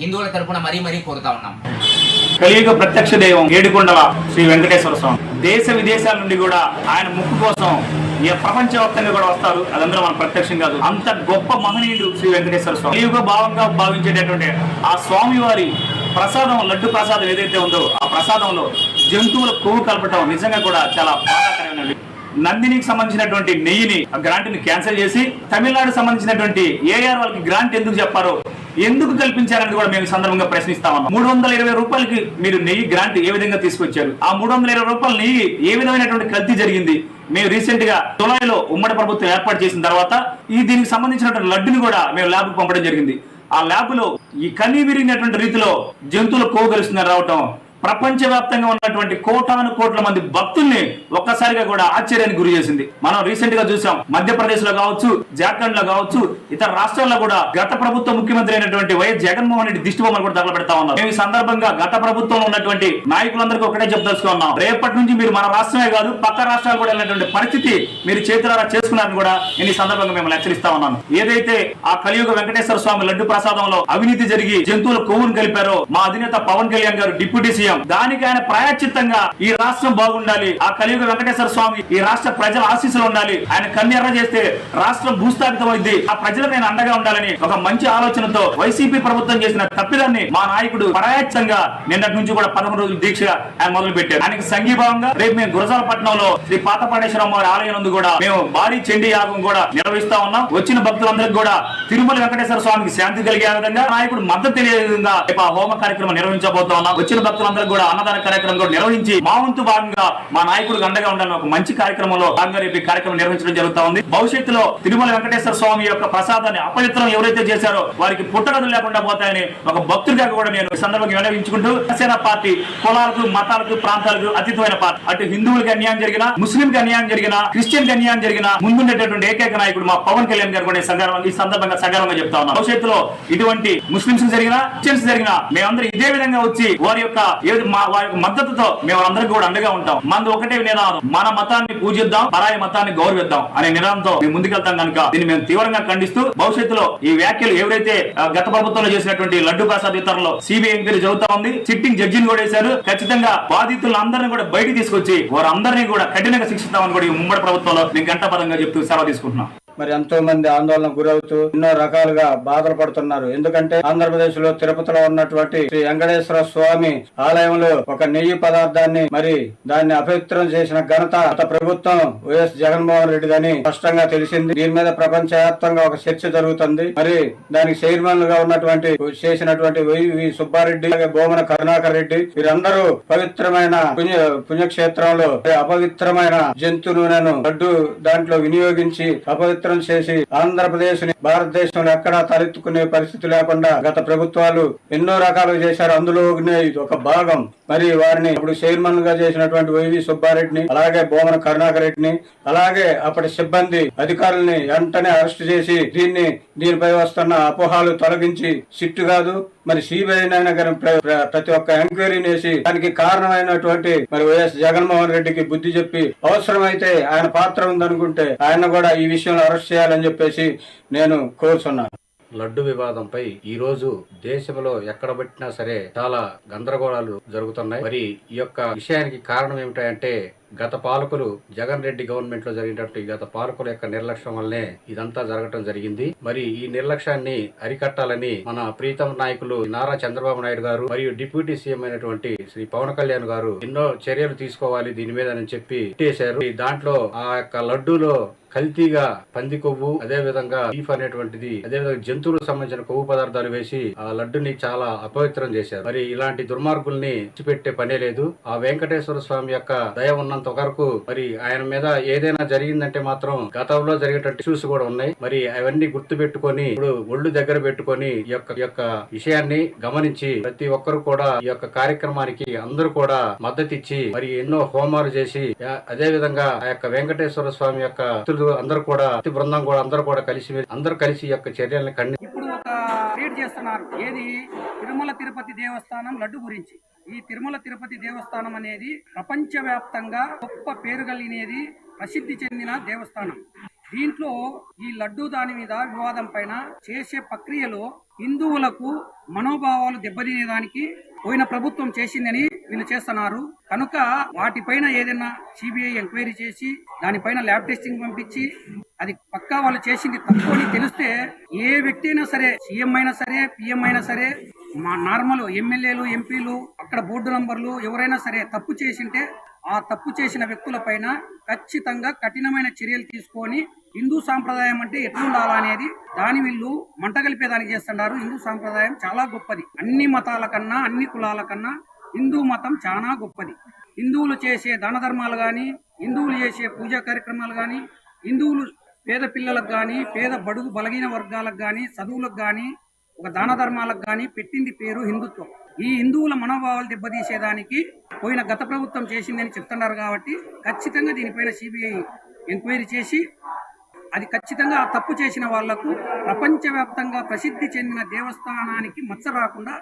హిందువుల తరపున మరీ కోరుతా ఉన్నాం. కలియుగ ప్రత్యక్ష దైవం ఏడుకొండల శ్రీ వెంకటేశ్వర స్వామి దేశ విదేశాల నుండి కూడా ఆయన ముక్కు కోసం ప్రపంచవ్యాప్తంగా కూడా వస్తారు. అదందరూ మనం ప్రత్యక్షం కాదు, అంత గొప్ప మహనీయుడు శ్రీ వెంకటేశ్వర స్వామి. కలియుగ భావంగా భావించేటటువంటి ఆ స్వామి వారి ప్రసాదం, లడ్డు ప్రసాదం ఏదైతే ఉందో ఆ ప్రసాదంలో జంతువుల కొవ్వు కలపటం నిజంగా కూడా చాలా బాధాకరమైనది. నందినికి సంబంధించినటువంటి నెయ్యిని ఆ గ్రాంట్ ని క్యాన్సిల్ చేసి తమిళనాడు సంబంధించినటువంటి ఏఆర్ వాళ్ళకి గ్రాంట్ ఎందుకు చెప్పారో, ఎందుకు కల్పించారని కూడా మేము సందర్భంగా ప్రశ్నిస్తా ఉన్నాం. 320 రూపాయలకి మీరు నెయ్యి గ్రాంట్ ఏ విధంగా తీసుకొచ్చారు? ఆ 320 రూపాయల నెయ్యి ఏ విధమైనటువంటి కల్తీ జరిగింది? మేము రీసెంట్ గా జులైలో ఉమ్మడి ప్రభుత్వం ఏర్పాటు చేసిన తర్వాత దీనికి సంబంధించినటువంటి లడ్డుని కూడా మేము ల్యాబ్ పంపడం జరిగింది. ఆ ల్యాబ్ లో ఈ కన్నీ విరిగినటువంటి రీతిలో జంతువుల కొవ్వు కలుస్తుందని రావటం ప్రపంచవ్యాప్తంగా ఉన్నటువంటి కోట్ల మంది భక్తుల్ని ఒక్కసారిగా కూడా ఆశ్చర్యానికి గురి చేసింది. మనం రీసెంట్ గా చూసాం, మధ్యప్రదేశ్ లో కావచ్చు, జార్ఖండ్ లో కావచ్చు, ఇతర రాష్ట్రాల్లో కూడా గత ప్రభుత్వ ముఖ్యమంత్రి అయినటువంటి వైఎస్ జగన్మోహన్ రెడ్డి దిష్టి బొమ్మలు కూడా తగలబెడతా ఉన్నారు. మేము ఈ సందర్భంగా గత ప్రభుత్వంలో ఉన్నటువంటి నాయకులందరికీ ఒకటే చెప్పదలుచుకున్నాం, రేపటి నుంచి మీరు మన రాష్ట్రమే కాదు పక్క రాష్ట్రాలు కూడా వెళ్ళినటువంటి పరిస్థితి మీరు చేతులారా చేసుకున్నారని కూడా నేను ఈ సందర్భంగా మేము హెచ్చరిస్తా ఉన్నాను. ఏదైతే ఆ కలియుగ వెంకటేశ్వర స్వామి లడ్డు ప్రసాదంలో అవినీతి జరిగి జంతువుల కొవ్వును కలిపారో మా అధినేత పవన్ కళ్యాణ్ గారు డిప్యూటీ సీఎం, దానికి ఆయన ప్రాయశ్చిత్తంగా ఈ రాష్ట్రం బాగుండాలి, ఆ కలియుగ వెంకటేశ్వర స్వామి ఈ రాష్ట్ర ప్రజల ఆశీస్సులు ఉండాలి, ఆయన కన్నెర్ర చేస్తే రాష్ట్రం భూస్థాపితం అయింది, ఆ ప్రజలకు నేను అండగా ఉండాలని ఒక మంచి ఆలోచనతో వైసీపీ ప్రభుత్వం చేసిన తప్పిదాన్ని మా నాయకుడు ప్రాయశ్చిత్తంగా నిన్నటి నుంచి కూడా 11 రోజుల దీక్ష ఆయన మొదలు పెట్టారు. ఆయనకి సంఘీభావంగా రేపు మేము గురజాలపట్నంలో శ్రీ పాతపాడేశ్వరం వారి ఆలయం నందు కూడా మేము భారీ చండీ యాగం కూడా నిర్వహిస్తా ఉన్నాం. వచ్చిన భక్తులందరికీ కూడా తిరుమల వెంకటేశ్వర స్వామికి శాంతి కలిగే విధంగా నాయకుడు మద్దతు తెలియ విధంగా రేపు ఆ హోమ కార్యక్రమం నిర్వహించబోతా ఉన్నాం. వచ్చిన భక్తులందరికీ కూడా అన్నదాన కార్యక్రమం కూడా నిర్వహించి మా వంతు భాగంగా మా నాయకుడికి అండగా ఉండాలని ఒక మంచి కార్యక్రమంలో భాగంగా రేపు ఈ కార్యక్రమం నిర్వహించడం జరుగుతా ఉంది. భవిష్యత్తులో తిరుమల వెంకటేశ్వర స్వామి యొక్క ప్రసాదాన్ని అపవిత్రం ఎవరైతే చేశారో వారికి పుట్టగదులు లేకుండా పోతాయని ఒక భక్తుడిగా కూడా నేను ఈ సందర్భంగా విన్నవించుకుంటూ, జనసేన పార్టీ కులాలకు, మతాలకు, ప్రాంతాలకు అతీతమైన పార్టీ. అటు హిందువులకు అన్యాయం జరిగినా, ముస్లింకి అన్యాయం జరిగినా, క్రిస్టియన్ కి అన్యాయం జరిగినా ముందుండేటటువంటి ఏకైక నాయకుడు మా పవన్ కళ్యాణ్ గారు కూడా ఈ సందర్భంగా సగర్వంగా చెప్తా ఉన్నాం. భవిష్యత్తులో ఇటువంటి ముస్లింస్ జరిగినా, క్రిస్టియన్స్ జరిగినా మేమందరూ ఇదే విధంగా వచ్చి వారి యొక్క మద్దతుతో మేము అందరికీ కూడా అండగా ఉంటాం. మనది ఒకటే నినాదం, మన మతాన్ని పూజిద్దాం, పరాయి మతాన్ని గౌరవిద్దాం అనే నినాదంతో మేము ముందుకెళ్తాం కనుక దీన్ని మేము తీవ్రంగా ఖండిస్తూ, భవిష్యత్తులో ఈ వ్యాఖ్యలు ఎవరైతే గత ప్రభుత్వంలో చేసినటువంటి లడ్డు ప్రసాద్ వితరణలో సిబిఐ ఎంక్వైరీ జరుగుతా ఉంది, సిట్టింగ్ జడ్జిని కూడా వేశారు. ఖచ్చితంగా బాధితులందరినీ కూడా బయటికి తీసుకొచ్చి వారందరినీ కూడా కఠినంగా శిక్షిస్తామని కూడా ఈ ఉమ్మడి ప్రభుత్వంలో మేము గంటపరంగా చెప్తూ సెలవు తీసుకుంటున్నాం. మరి ఎంతో మంది ఆందోళనకు గురవుతూ ఎన్నో రకాలుగా బాధలు పడుతున్నారు. ఎందుకంటే ఆంధ్రప్రదేశ్ లో తిరుపతిలో ఉన్నటువంటి శ్రీ వెంకటేశ్వర స్వామి ఆలయంలో ఒక నెయ్యి పదార్థాన్ని మరి దాన్ని అపవిత్రం చేసిన ఘనత గత ప్రభుత్వం వైఎస్ జగన్మోహన్ రెడ్డి అని స్పష్టంగా తెలిసింది. దీని మీద ప్రపంచ వ్యాప్తంగా ఒక చర్చ జరుగుతుంది. మరి దానికి చైర్మన్ గా ఉన్నటువంటి చేసినటువంటి వి సుబ్బారెడ్డి, బోమన కరుణాకర్ రెడ్డి వీరందరూ పవిత్రమైన పుణ్యక్షేత్రంలో అపవిత్రమైన జంతు నూనెను లడ్డు దాంట్లో వినియోగించి అపవిత్రం చేసి ఆంధ్రప్రదేశ్ ని భారతదేశంలో ఎక్కడా తలెత్తుకునే పరిస్థితి లేకుండా గత ప్రభుత్వాలు ఎన్నో రకాలుగా చేశారు. అందులో ఇది ఒక భాగం. మరి వారిని ఇప్పుడు చైర్మన్ గా చేసినటువంటి వైవి సుబ్బారెడ్డిని, అలాగే బోమన కరుణాకర్ రెడ్డిని, అలాగే అప్పటి సిబ్బంది అధికారుల్ని వెంటనే అరెస్ట్ చేసి దీనిపై వస్తున్న అపోహాలు తొలగించి సిట్టు కాదు మరి సిబిఐ ప్రతి ఒక్క ఎంక్వైరీని వేసి దానికి కారణమైనటువంటి మరి వైఎస్ జగన్మోహన్ రెడ్డికి బుద్ధి చెప్పి అవసరమైతే ఆయన పాత్ర ఉందనుకుంటే ఆయన కూడా ఈ విషయంలో అరెస్ట్ చేయాలని చెప్పేసి నేను కోరుతున్నాను. లడ్డు వివాదంపై ఈ రోజు దేశంలో ఎక్కడ పెట్టినా సరే చాలా గందరగోళాలు జరుగుతున్నాయి. మరి ఈ యొక్క విషయానికి కారణం ఏమిటంటే గత పాలకులు జగన్ రెడ్డి గవర్నమెంట్ లో జరిగినట్టు గత పాలకుల యొక్క నిర్లక్ష్యం వల్లనే ఇదంతా జరగటం జరిగింది. మరి ఈ నిర్లక్ష్యాన్ని అరికట్టాలని మన ప్రీతం నాయకులు నారా చంద్రబాబు నాయుడు గారు మరియు డిప్యూటీ సీఎం అయినటువంటి శ్రీ పవన్ కళ్యాణ్ గారు ఎన్నో చర్యలు తీసుకోవాలి దీని మీద అని చెప్పి చేశారు. దాంట్లో ఆ యొక్క లడ్డూలో కల్తీగా పంది కొవ్వు, అదే విధంగా బీఫ్ అనేటువంటిది, అదే విధంగా జంతువులకు సంబంధించిన కొవ్వు పదార్థాలు వేసి ఆ లడ్డుని చాలా అపవిత్రం చేశారు. మరి ఇలాంటి దుర్మార్గుల్ని విడిచిపెట్టే పనే లేదు. ఆ వెంకటేశ్వర స్వామి యొక్క దయ ఉన్నంత వరకు మరి ఆయన మీద ఏదైనా జరిగిందంటే మాత్రం గతంలో జరిగేటువంటి ఇష్యూస్ కూడా ఉన్నాయి. మరి అవన్నీ గుర్తు పెట్టుకొని ఇప్పుడు ఒళ్ళు దగ్గర పెట్టుకొని ఈ యొక్క విషయాన్ని గమనించి ప్రతి ఒక్కరు కూడా ఈ యొక్క కార్యక్రమానికి అందరూ కూడా మద్దతు ఇచ్చి మరి ఎన్నో హోమాలు చేసి అదే విధంగా ఆ యొక్క వెంకటేశ్వర స్వామి యొక్క అందరూ కూడా బృందం కూడా అందరూ కలిసి ఈ యొక్క చర్యలను ఇప్పుడు ఒక రీడ్ చేస్తున్నారు ఏది తిరుమల తిరుపతి దేవస్థానం లడ్డు గురించి. ఈ తిరుమల తిరుపతి దేవస్థానం అనేది ప్రపంచవ్యాప్తంగా గొప్ప పేరు కలిగినది, ప్రసిద్ధి చెందిన దేవస్థానం. దీంట్లో ఈ లడ్డు దాని మీద వివాదం పైన చేసే ప్రక్రియలో హిందువులకు మనోభావాలు దెబ్బతినేదానికి పోయిన ప్రభుత్వం చేసిందని వీళ్ళు చేస్తున్నారు. కనుక వాటిపైన ఏదైనా సిబిఐ ఎంక్వైరీ చేసి దానిపైన ల్యాబ్ టెస్టింగ్ పంపించి అది పక్కా వాళ్ళు చేసింది తప్పు అని తెలిస్తే ఏ వ్యక్తి అయినా సరే, సీఎం అయినా సరే, పిఎం అయినా సరే, మా నార్మల్ ఎమ్మెల్యేలు, ఎంపీలు, అక్కడ బోర్డు నంబర్లు ఎవరైనా సరే తప్పు చేసింటే ఆ తప్పు చేసిన వ్యక్తుల పైన ఖచ్చితంగా కఠినమైన చర్యలు తీసుకొని హిందూ సాంప్రదాయం అంటే ఎట్లుండాలా అనేది దాని వీళ్ళు మంటగలిపేదానికి చేస్తున్నారు. హిందూ సాంప్రదాయం చాలా గొప్పది. అన్ని మతాల కన్నా, అన్ని కులాల కన్నా హిందూ మతం చాలా గొప్పది. హిందువులు చేసే దాన ధర్మాలు కానీ, హిందువులు చేసే పూజా కార్యక్రమాలు కానీ, హిందువులు పేద పిల్లలకు కానీ, పేద బడుగు బలహీన వర్గాలకు కానీ, చదువులకు కానీ, ఒక దాన ధర్మాలకు కానీ పెట్టింది పేరు హిందుత్వం. ఈ హిందువుల మనోభావాలు దెబ్బతీసేదానికి పోయిన గత ప్రభుత్వం చేసిందని చెప్తున్నారు. కాబట్టి ఖచ్చితంగా దీనిపైన సిబిఐ ఎంక్వైరీ చేసి అది ఖచ్చితంగా ఆ తప్పు చేసిన వాళ్లకు ప్రపంచవ్యాప్తంగా ప్రసిద్ధి చెందిన దేవస్థానానికి మచ్చ రాకుండా